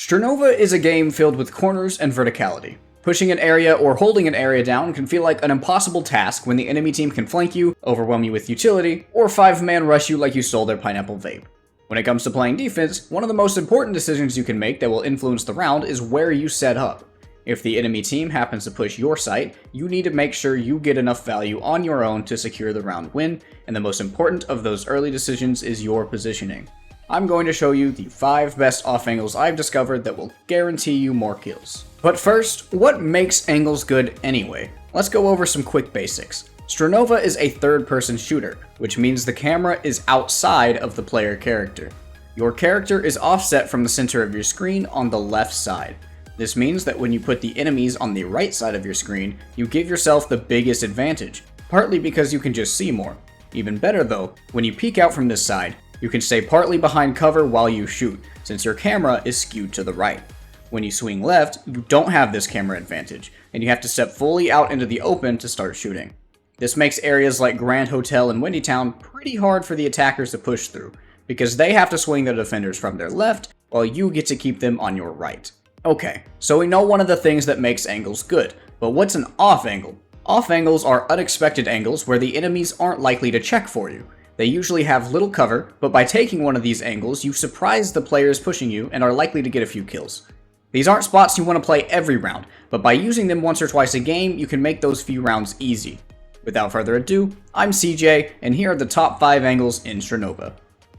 Strinova is a game filled with corners and verticality. Pushing an area or holding an area down can feel like an impossible task when the enemy team can flank you, overwhelm you with utility, or 5-man rush you like you stole their pineapple vape. When it comes to playing defense, one of the most important decisions you can make that will influence the round is where you set up. If the enemy team happens to push your site, you need to make sure you get enough value on your own to secure the round win, and the most important of those early decisions is your positioning. I'm going to show you the 5 best off angles I've discovered that will guarantee you more kills. But first, what makes angles good anyway? Let's go over some quick basics. Strinova is a third-person shooter, which means the camera is outside of the player character. Your character is offset from the center of your screen on the left side. This means that when you put the enemies on the right side of your screen, you give yourself the biggest advantage, partly because you can just see more. Even better though, when you peek out from this side, you can stay partly behind cover while you shoot, since your camera is skewed to the right. When you swing left, you don't have this camera advantage, and you have to step fully out into the open to start shooting. This makes areas like Grand Hotel and Windy Town pretty hard for the attackers to push through, because they have to swing their defenders from their left, while you get to keep them on your right. Okay, so we know one of the things that makes angles good, but what's an off angle? Off angles are unexpected angles where the enemies aren't likely to check for you. They usually have little cover, but by taking one of these angles, you surprise the players pushing you and are likely to get a few kills. These aren't spots you want to play every round, but by using them once or twice a game, you can make those few rounds easy. Without further ado, I'm CJ, and here are the top 5 angles in Strinova.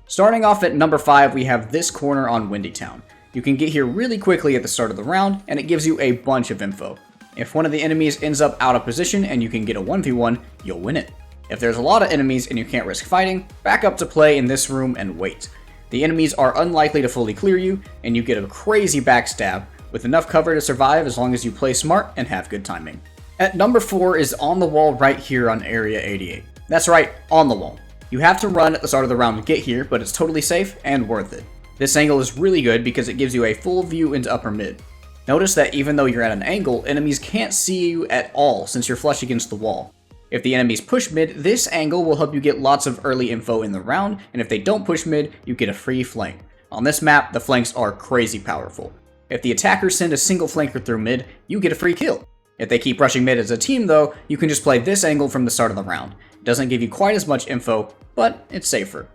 Starting off at number 5, we have this corner on Windy Town. You can get here really quickly at the start of the round, and it gives you a bunch of info. If one of the enemies ends up out of position and you can get a 1v1, you'll win it. If there's a lot of enemies and you can't risk fighting, back up to play in this room and wait. The enemies are unlikely to fully clear you, and you get a crazy backstab, with enough cover to survive as long as you play smart and have good timing. At number 4 is on the wall right here on Area 88. That's right, on the wall. You have to run at the start of the round to get here, but it's totally safe and worth it. This angle is really good because it gives you a full view into upper mid. Notice that even though you're at an angle, enemies can't see you at all since you're flush against the wall. If the enemies push mid, this angle will help you get lots of early info in the round, and if they don't push mid, you get a free flank. On this map, the flanks are crazy powerful. If the attackers send a single flanker through mid, you get a free kill. If they keep rushing mid as a team though, you can just play this angle from the start of the round. It doesn't give you quite as much info, but it's safer.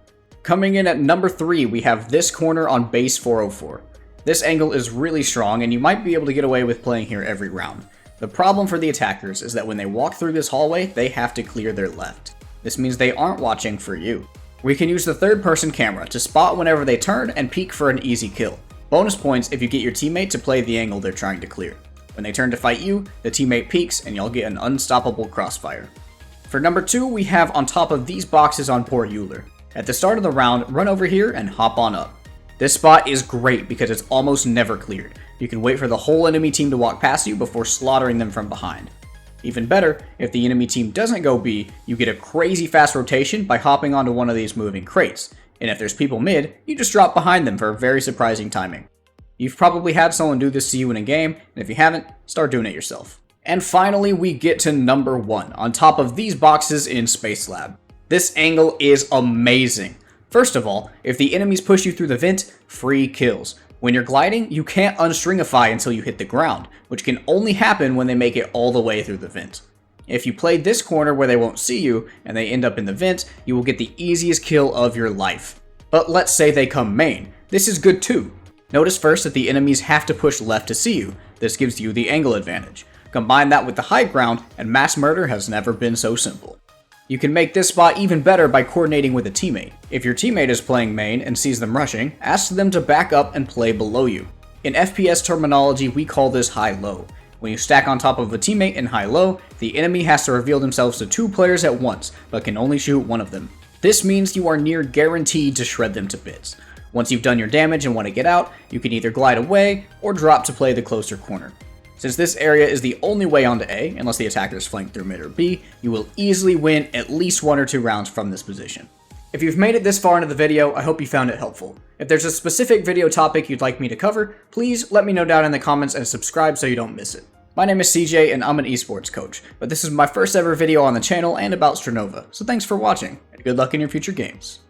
Coming in at number 3, we have this corner on base 404. This angle is really strong, and you might be able to get away with playing here every round. The problem for the attackers is that when they walk through this hallway, they have to clear their left. This means they aren't watching for you. We can use the third-person camera to spot whenever they turn and peek for an easy kill. Bonus points if you get your teammate to play the angle they're trying to clear. When they turn to fight you, the teammate peeks and you'll get an unstoppable crossfire. For number 2, we have on top of these boxes on Port Euler. At the start of the round, run over here and hop on up. This spot is great because it's almost never cleared. You can wait for the whole enemy team to walk past you before slaughtering them from behind. Even better, if the enemy team doesn't go B, you get a crazy fast rotation by hopping onto one of these moving crates. And if there's people mid, you just drop behind them for very surprising timing. You've probably had someone do this to you in a game, and if you haven't, start doing it yourself. And finally, we get to number 1, on top of these boxes in Space Lab. This angle is amazing. First of all, if the enemies push you through the vent, free kills. When you're gliding, you can't unstringify until you hit the ground, which can only happen when they make it all the way through the vent. If you play this corner where they won't see you, and they end up in the vent, you will get the easiest kill of your life. But let's say they come main. This is good too. Notice first that the enemies have to push left to see you. This gives you the angle advantage. Combine that with the high ground, and mass murder has never been so simple. You can make this spot even better by coordinating with a teammate. If your teammate is playing main and sees them rushing, ask them to back up and play below you. In FPS terminology, we call this high-low. When you stack on top of a teammate in high-low, the enemy has to reveal themselves to 2 players at once, but can only shoot one of them. This means you are near guaranteed to shred them to bits. Once you've done your damage and want to get out, you can either glide away or drop to play the closer corner. Since this area is the only way onto A, unless the attackers flank through mid or B, you will easily win at least 1 or 2 rounds from this position. If you've made it this far into the video, I hope you found it helpful. If there's a specific video topic you'd like me to cover, please let me know down in the comments and subscribe so you don't miss it. My name is CJ and I'm an esports coach, but this is my first ever video on the channel and about Strinova, so thanks for watching, and good luck in your future games.